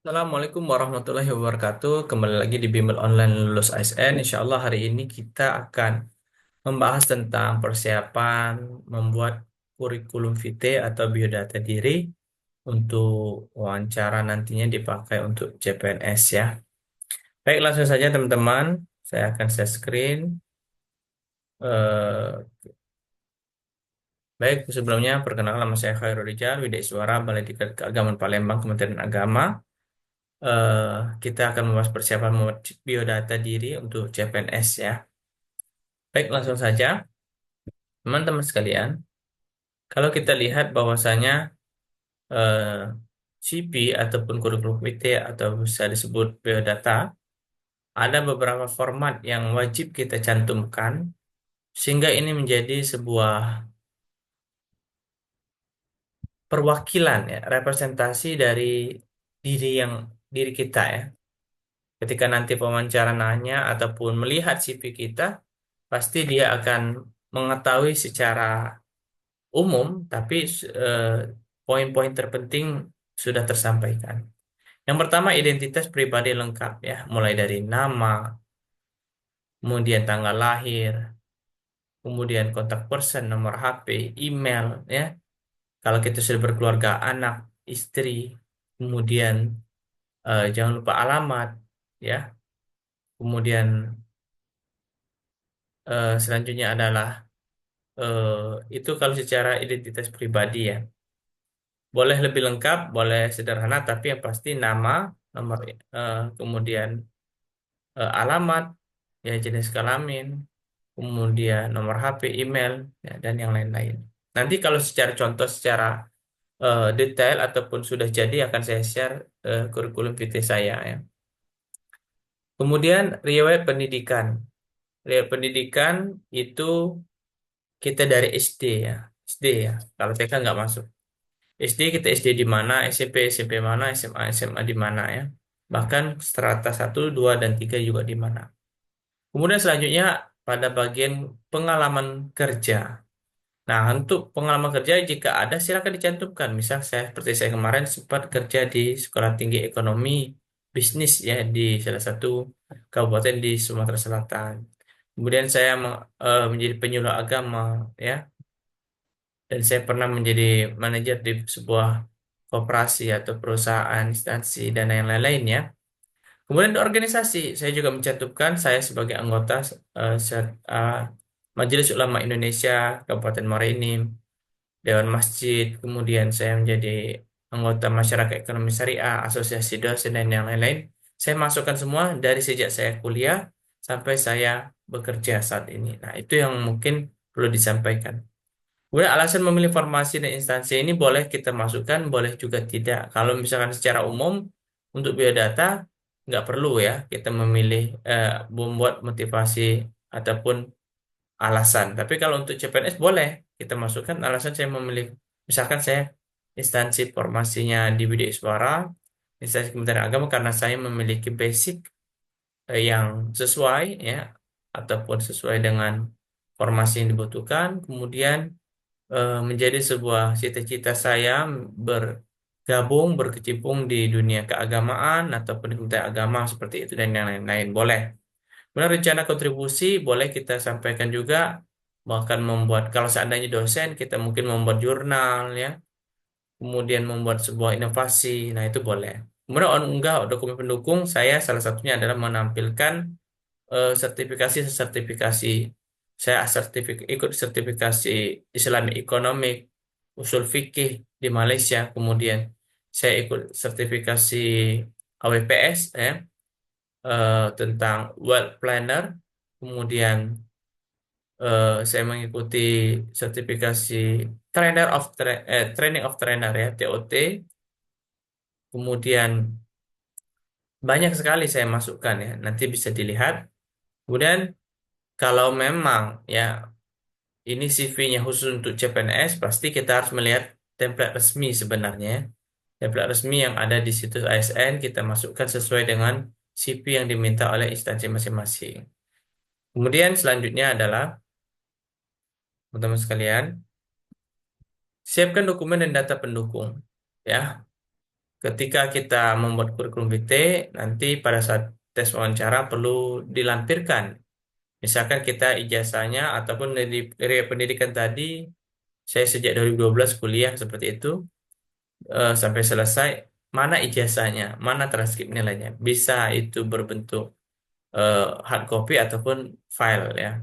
Assalamualaikum warahmatullahi wabarakatuh. Kembali lagi di Bimbel Online Lulus ASN. Insya Allah hari ini kita akan membahas tentang persiapan membuat kurikulum vitae atau biodata diri untuk wawancara nantinya dipakai untuk CPNS ya. Baik, langsung saja teman-teman. Saya akan share screen. Eh, Baik, sebelumnya perkenalkan nama saya Khairul Rijal, Wideiswara, Balai Diklat Keagamaan Palembang, Kementerian Agama. eh kita akan membahas persiapan membuat biodata diri untuk CPNS ya. Baik, langsung saja. Teman-teman sekalian, kalau kita lihat bahwasanya eh, CP ataupun kurikulum PT atau bisa disebut biodata, ada beberapa format yang wajib kita cantumkan sehingga ini menjadi sebuah perwakilan ya, representasi dari diri kita ya. Ketika nanti pewawancara nanya ataupun melihat CV kita, pasti dia akan mengetahui secara umum, tapi eh, poin-poin terpenting sudah tersampaikan. Yang pertama, identitas pribadi lengkap ya, mulai dari nama, kemudian tanggal lahir, kemudian kontak person, nomor HP, email ya. Kalau kita sudah berkeluarga, anak, istri, kemudian jangan lupa alamat ya. Kemudian selanjutnya adalah eh, itu kalau secara identitas pribadi ya. Boleh lebih lengkap, boleh sederhana, tapi yang pasti nama, nomor, kemudian alamat, ya jenis kelamin, kemudian nomor HP, email, ya, dan yang lain-lain. Nanti kalau secara contoh, secara detail ataupun sudah jadi akan saya share kurikulum vitae saya ya. Kemudian riwayat pendidikan. Riwayat pendidikan itu kita dari SD ya, SD ya. Kalau TK nggak masuk. SD kita SD di mana, SMP mana, SMA di mana ya. Bahkan strata 1, 2, dan 3 juga di mana. Kemudian selanjutnya pada bagian pengalaman kerja. Nah, untuk pengalaman kerja jika ada silakan dicantumkan. Misal saya seperti saya kemarin sempat kerja di Sekolah Tinggi Ekonomi Bisnis ya di salah satu kabupaten di Sumatera Selatan. Kemudian saya menjadi penyuluh agama ya, dan saya pernah menjadi manajer di sebuah koperasi atau perusahaan, instansi, dan yang lain-lain ya. Kemudian di organisasi, saya juga mencantumkan saya sebagai anggota Majelis Ulama Indonesia Kabupaten Muara Enim, Dewan Masjid, kemudian saya menjadi anggota Masyarakat Ekonomi Syariah, Asosiasi Dosen, dan yang lain-lain. Saya masukkan semua dari sejak saya kuliah sampai saya bekerja saat ini. Nah, itu yang mungkin perlu disampaikan. Kemudian alasan memilih formasi dan instansi ini boleh kita masukkan, boleh juga tidak. Kalau misalkan secara umum untuk biodata nggak perlu ya kita memilih membuat motivasi ataupun alasan. Tapi kalau untuk CPNS boleh kita masukkan alasan saya memilih. Misalkan saya instansi formasinya di Budi Iswara, instansi Kementerian Agama karena saya memiliki basic yang sesuai ya ataupun sesuai dengan formasi yang dibutuhkan. Kemudian menjadi sebuah cita-cita saya bergabung, berkecimpung di dunia keagamaan ataupun di Kementerian Agama seperti itu dan yang lain-lain. Boleh. Kemudian rencana kontribusi boleh kita sampaikan juga, bahkan membuat kalau seandainya dosen kita mungkin membuat jurnal ya, kemudian membuat sebuah inovasi. Nah, itu boleh. Kemudian unggah dokumen pendukung saya salah satunya adalah menampilkan sertifikasi. Saya ikut sertifikasi Islamic Economic, usul fikih di Malaysia. Kemudian saya ikut sertifikasi AWPS ya, tentang World Planner. Kemudian saya mengikuti sertifikasi Training of Trainer ya, TOT. Kemudian banyak sekali saya masukkan ya. Nanti bisa dilihat. Kemudian kalau memang ya ini CV-nya khusus untuk CPNS, pasti kita harus melihat template resmi sebenarnya. Template resmi yang ada di situs ASN kita masukkan sesuai dengan CV yang diminta oleh instansi masing-masing. Kemudian selanjutnya adalah, teman-teman sekalian, siapkan dokumen dan data pendukung. Ya, ketika kita membuat kurikulum vitae, nanti pada saat tes wawancara perlu dilampirkan. Misalkan kita ijazahnya ataupun dari pendidikan tadi, saya sejak 2012 kuliah seperti itu, sampai selesai, mana ijazahnya, mana transkrip nilainya. Bisa itu berbentuk hard copy ataupun file ya.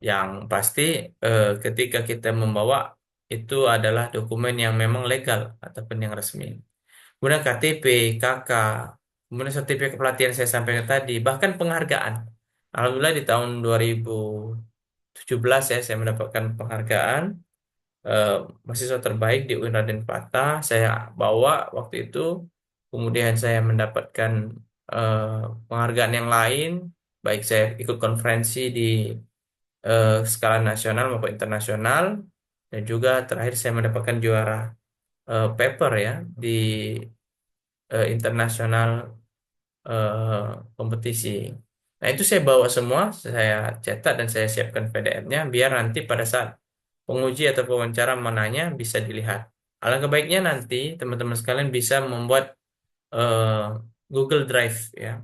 Yang pasti ketika kita membawa itu adalah dokumen yang memang legal ataupun yang resmi. Kemudian KTP, KK, kemudian sertifikat pelatihan saya sampaikan tadi, bahkan penghargaan. Alhamdulillah di tahun 2017 ya saya mendapatkan penghargaan eh, mahasiswa terbaik di UIN Raden Patah. Saya bawa waktu itu, kemudian saya mendapatkan eh, penghargaan yang lain, baik saya ikut konferensi di skala nasional maupun internasional, dan juga terakhir saya mendapatkan juara paper ya di internasional eh, kompetisi. Nah, itu saya bawa semua, saya cetak dan saya siapkan PDF-nya biar nanti pada saat penguji atau pewawancara menanya bisa dilihat. Alangkah baiknya nanti teman-teman sekalian bisa membuat eh, Google Drive ya.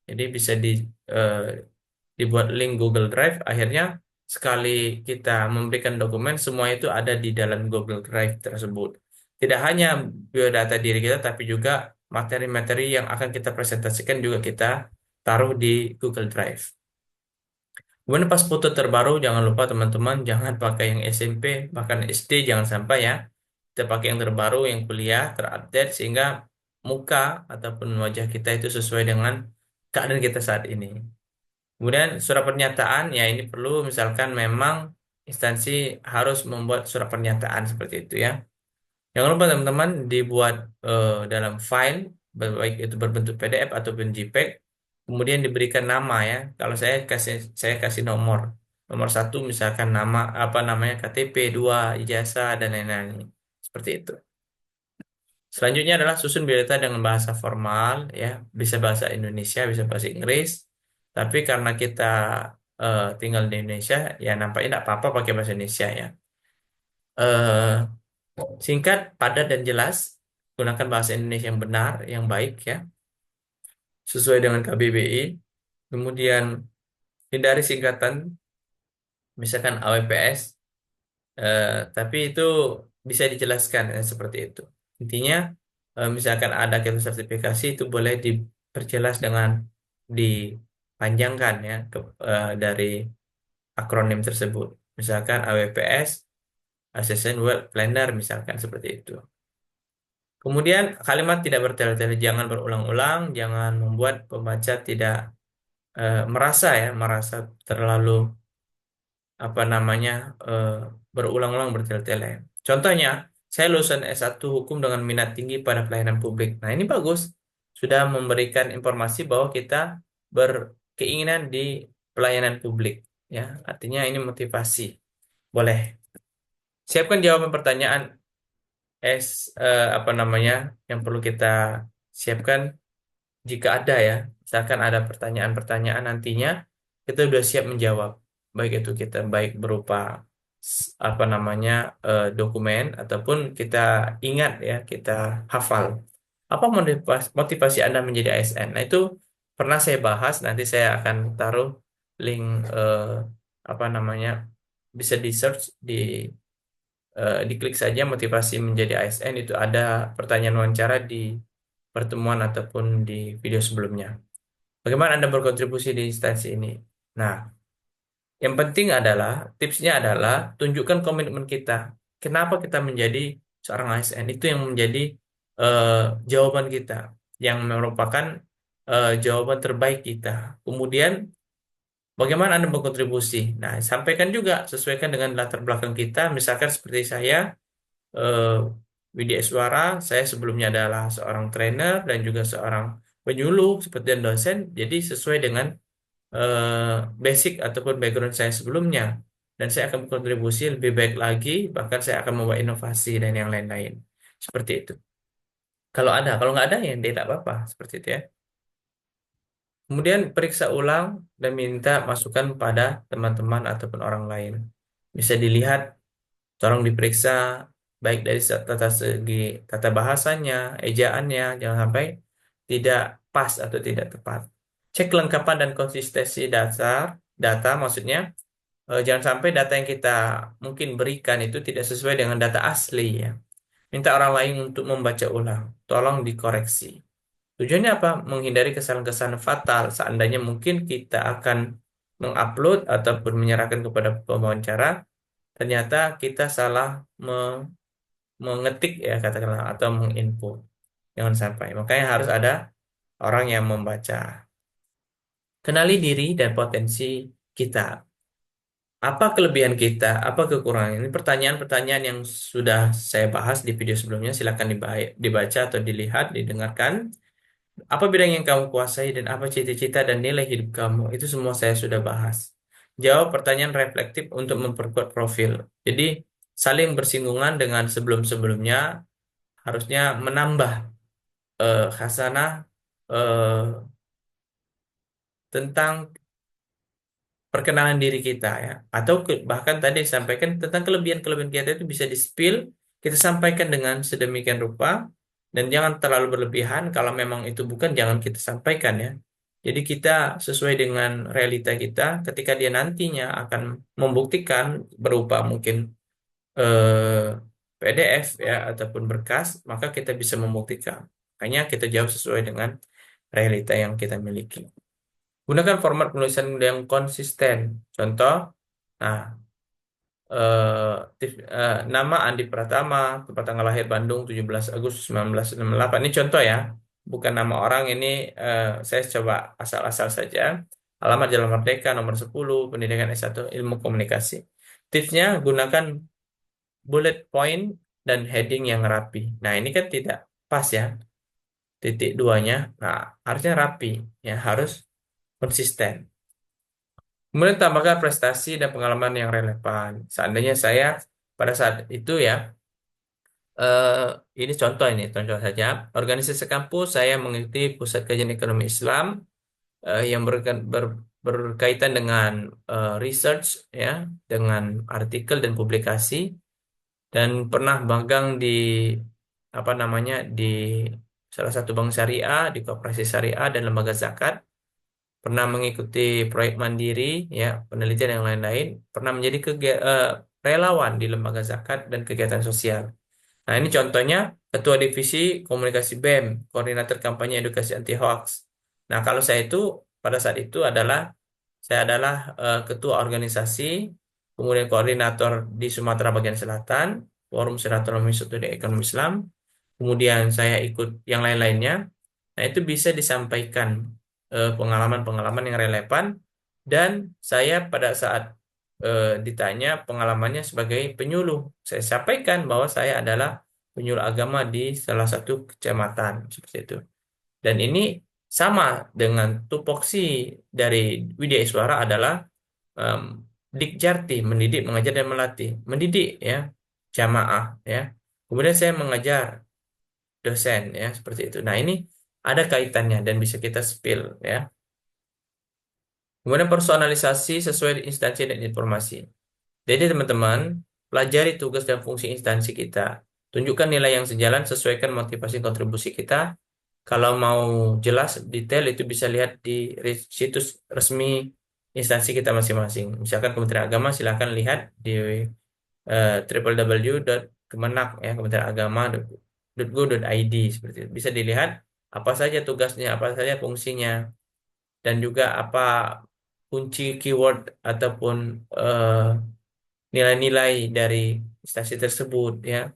Jadi bisa eh, dibuat link Google Drive, akhirnya sekali kita memberikan dokumen, semua itu ada di dalam Google Drive tersebut. Tidak hanya biodata diri kita, tapi juga materi-materi yang akan kita presentasikan juga kita taruh di Google Drive. Kemudian pas foto terbaru, jangan lupa teman-teman, jangan pakai yang SMP, bahkan SD jangan sampai ya. Kita pakai yang terbaru, yang kuliah, terupdate, sehingga muka ataupun wajah kita itu sesuai dengan keadaan kita saat ini. Kemudian surat pernyataan, ya ini perlu misalkan memang instansi harus membuat surat pernyataan seperti itu ya. Jangan lupa teman-teman dibuat dalam file, baik itu berbentuk PDF ataupun JPEG, kemudian diberikan nama ya. Kalau saya kasih nomor, nomor satu misalkan nama apa namanya KTP, dua ijazah dan lain-lain seperti itu. Selanjutnya adalah susun biodata dengan bahasa formal, ya, bisa bahasa Indonesia, bisa bahasa Inggris. Tapi karena kita tinggal di Indonesia, ya nampaknya tidak apa-apa pakai bahasa Indonesia ya. Eh, Singkat, padat dan jelas, gunakan bahasa Indonesia yang benar, yang baik ya, sesuai dengan KBBI. Kemudian hindari singkatan, misalkan AWPS, tapi itu bisa dijelaskan seperti itu. Intinya, misalkan ada kita sertifikasi itu boleh diperjelas dengan dipanjangkan ya dari akronim tersebut. Misalkan AWPS, Assessment World Planner, misalkan seperti itu. Kemudian kalimat tidak bertele-tele, jangan berulang-ulang, jangan membuat pembaca tidak merasa terlalu apa namanya eh, berulang-ulang bertele-tele. Contohnya, saya lulusan S1 Hukum dengan minat tinggi pada pelayanan publik. Nah, ini bagus. Sudah memberikan informasi bahwa kita berkeinginan di pelayanan publik. Ya, artinya ini motivasi. Boleh. Siapkan jawaban pertanyaan apa namanya yang perlu kita siapkan jika ada ya. Misalkan ada pertanyaan-pertanyaan nantinya, kita sudah siap menjawab. Baik itu kita baik berupa apa namanya dokumen ataupun kita ingat ya, kita hafal. Apa motivasi Anda menjadi ASN? Nah, itu pernah saya bahas, nanti saya akan taruh link apa namanya bisa di search diklik saja motivasi menjadi ASN, itu ada pertanyaan wawancara di pertemuan ataupun di video sebelumnya. Bagaimana Anda berkontribusi di instansi ini? Nah, yang penting adalah tipsnya adalah tunjukkan komitmen kita. Kenapa kita menjadi seorang ASN? Itu yang menjadi eh, jawaban kita, yang merupakan jawaban terbaik kita. Kemudian bagaimana Anda berkontribusi? Nah, sampaikan juga sesuaikan dengan latar belakang kita. Misalkan seperti saya, eh, Widya Iswara, saya sebelumnya adalah seorang trainer dan juga seorang penyuluh seperti dan dosen. Jadi sesuai dengan basic ataupun background saya sebelumnya, dan saya akan berkontribusi lebih baik lagi, bahkan saya akan membawa inovasi dan yang lain-lain seperti itu. Kalau nggak ada ya tidak apa-apa seperti itu ya. Kemudian periksa ulang dan minta masukan pada teman-teman ataupun orang lain. Bisa dilihat, tolong diperiksa baik dari tata segi tata bahasanya, ejaannya, jangan sampai tidak pas atau tidak tepat. Cek kelengkapan dan konsistensi data maksudnya jangan sampai data yang kita mungkin berikan itu tidak sesuai dengan data asli ya. Minta orang lain untuk membaca ulang, tolong dikoreksi. Tujuannya apa? Menghindari kesalahan-kesalahan fatal seandainya mungkin kita akan mengupload ataupun menyerahkan kepada pewawancara, ternyata kita salah mengetik ya katakanlah atau menginput. Jangan sampai. Makanya harus ada orang yang membaca. Kenali diri dan potensi kita. Apa kelebihan kita? Apa kekurangan? Ini pertanyaan-pertanyaan yang sudah saya bahas di video sebelumnya. Silakan dibaca atau dilihat, didengarkan. Apa bidang yang kamu kuasai dan apa cita-cita dan nilai hidup kamu? Itu semua saya sudah bahas. Jawab pertanyaan reflektif untuk memperkuat profil. Jadi saling bersinggungan dengan sebelum-sebelumnya harusnya menambah khasanah eh, tentang perkenalan diri kita ya. Atau bahkan tadi disampaikan tentang kelebihan-kelebihan kita itu bisa di-spill, kita sampaikan dengan sedemikian rupa dan jangan terlalu berlebihan. Kalau memang itu bukan, jangan kita sampaikan ya. Jadi kita sesuai dengan realita kita ketika dia nantinya akan membuktikan berupa mungkin eh, PDF ya ataupun berkas, maka kita bisa membuktikan. Makanya kita jawab sesuai dengan realita yang kita miliki. Gunakan format penulisan yang konsisten. Contoh, nah, nama Andi Pratama, tempat tanggal lahir Bandung 17 Agustus 1968. Ini contoh ya, bukan nama orang. Ini saya coba asal-asal saja. Alamat Jalan Merdeka nomor 10, pendidikan S1 Ilmu Komunikasi. Tipsnya, gunakan bullet point dan heading yang rapi. Nah, ini kan tidak pas ya, titik duanya. Nah, harusnya rapi, ya harus konsisten. Kemudian tambahkan prestasi dan pengalaman yang relevan. Seandainya saya pada saat itu ya, eh, ini contoh saja. Organisasi kampus saya mengikuti Pusat Kajian Ekonomi Islam yang berkaitan dengan research ya, dengan artikel dan publikasi, dan pernah magang di apa namanya di salah satu bank syariah, di koperasi syariah dan lembaga zakat, pernah mengikuti proyek mandiri, ya, penelitian yang lain-lain, pernah menjadi relawan di lembaga zakat dan kegiatan sosial. Nah, ini contohnya Ketua Divisi Komunikasi BEM, Koordinator Kampanye Edukasi Anti Hoax. Nah, kalau saya itu pada saat itu saya adalah Ketua Organisasi, kemudian Koordinator di Sumatera Bagian Selatan, Forum Silaturahmi Studi Ekonomi Islam, kemudian saya ikut yang lain-lainnya. Nah, itu bisa disampaikan pengalaman-pengalaman yang relevan dan saya pada saat ditanya pengalamannya sebagai penyuluh, saya sampaikan bahwa saya adalah penyuluh agama di salah satu kecamatan seperti itu. Dan ini sama dengan tupoksi dari Widya Iswara adalah em, Dikjati, mendidik, mengajar dan melatih. Mendidik ya, jamaah ya. Kemudian saya mengajar dosen ya seperti itu. Nah, ini ada kaitannya dan bisa kita spill ya. Kemudian personalisasi sesuai instansi dan informasi. Jadi teman-teman, pelajari tugas dan fungsi instansi kita. Tunjukkan nilai yang sejalan, sesuaikan motivasi kontribusi kita. Kalau mau jelas detail itu bisa lihat di situs resmi instansi kita masing-masing. Misalkan Kementerian Agama, silakan lihat di www.kemenak ya, Kementerian Agama.go.id seperti itu. Bisa dilihat apa saja tugasnya, apa saja fungsinya, dan juga apa kunci keyword ataupun nilai-nilai dari instansi tersebut ya.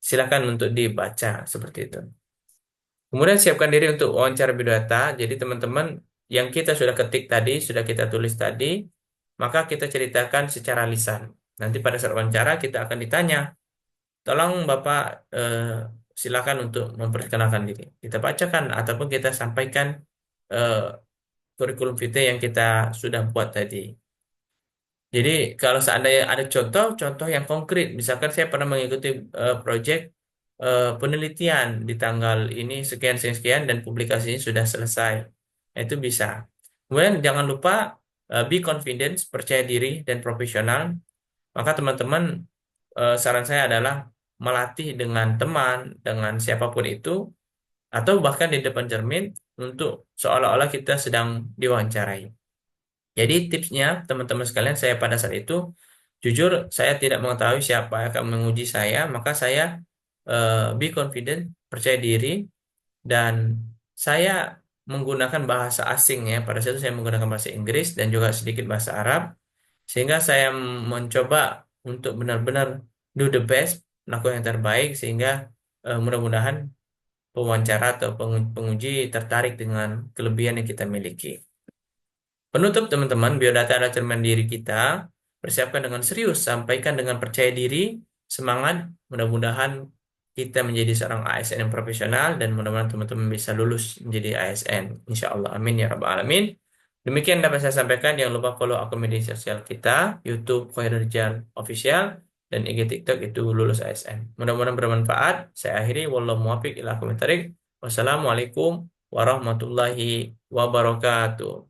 Silakan untuk dibaca seperti itu. Kemudian siapkan diri untuk wawancara biodata. Jadi teman-teman yang kita sudah ketik tadi, sudah kita tulis tadi, maka kita ceritakan secara lisan. Nanti pada saat wawancara kita akan ditanya, tolong Bapak silakan untuk memperkenalkan diri. Kita bacakan ataupun kita sampaikan eh, kurikulum vitae yang kita sudah buat tadi. Jadi kalau seandainya ada contoh-contoh yang konkret, misalkan saya pernah mengikuti proyek penelitian di tanggal ini sekian sekian sekian dan publikasinya sudah selesai. Nah, itu bisa. Kemudian jangan lupa be confident, percaya diri dan profesional. Maka teman-teman saran saya adalah melatih dengan teman, dengan siapapun itu, atau bahkan di depan cermin untuk seolah-olah kita sedang diwawancarai. Jadi tipsnya teman-teman sekalian, saya pada saat itu jujur saya tidak mengetahui siapa yang akan menguji saya, maka saya be confident, percaya diri, dan saya menggunakan bahasa asing ya. Pada saat itu saya menggunakan bahasa Inggris dan juga sedikit bahasa Arab, sehingga saya mencoba untuk benar-benar do the best, melakukan yang terbaik, sehingga mudah-mudahan pewawancara atau penguji tertarik dengan kelebihan yang kita miliki. Penutup teman-teman, biodata adalah cermin diri kita. Persiapkan dengan serius, sampaikan dengan percaya diri, semangat. Mudah-mudahan kita menjadi seorang ASN yang profesional dan mudah-mudahan teman-teman bisa lulus menjadi ASN. Insya Allah, amin ya rabbal alamin. Demikian dapat saya sampaikan. Jangan lupa follow akun media sosial kita, YouTube Khairuddin Official, dan IG TikTok itu lulus ASN. Mudah-mudahan bermanfaat. Saya akhiri. Wallahu muwaffiq ila aqwamit thoriq. Wassalamualaikum warahmatullahi wabarakatuh.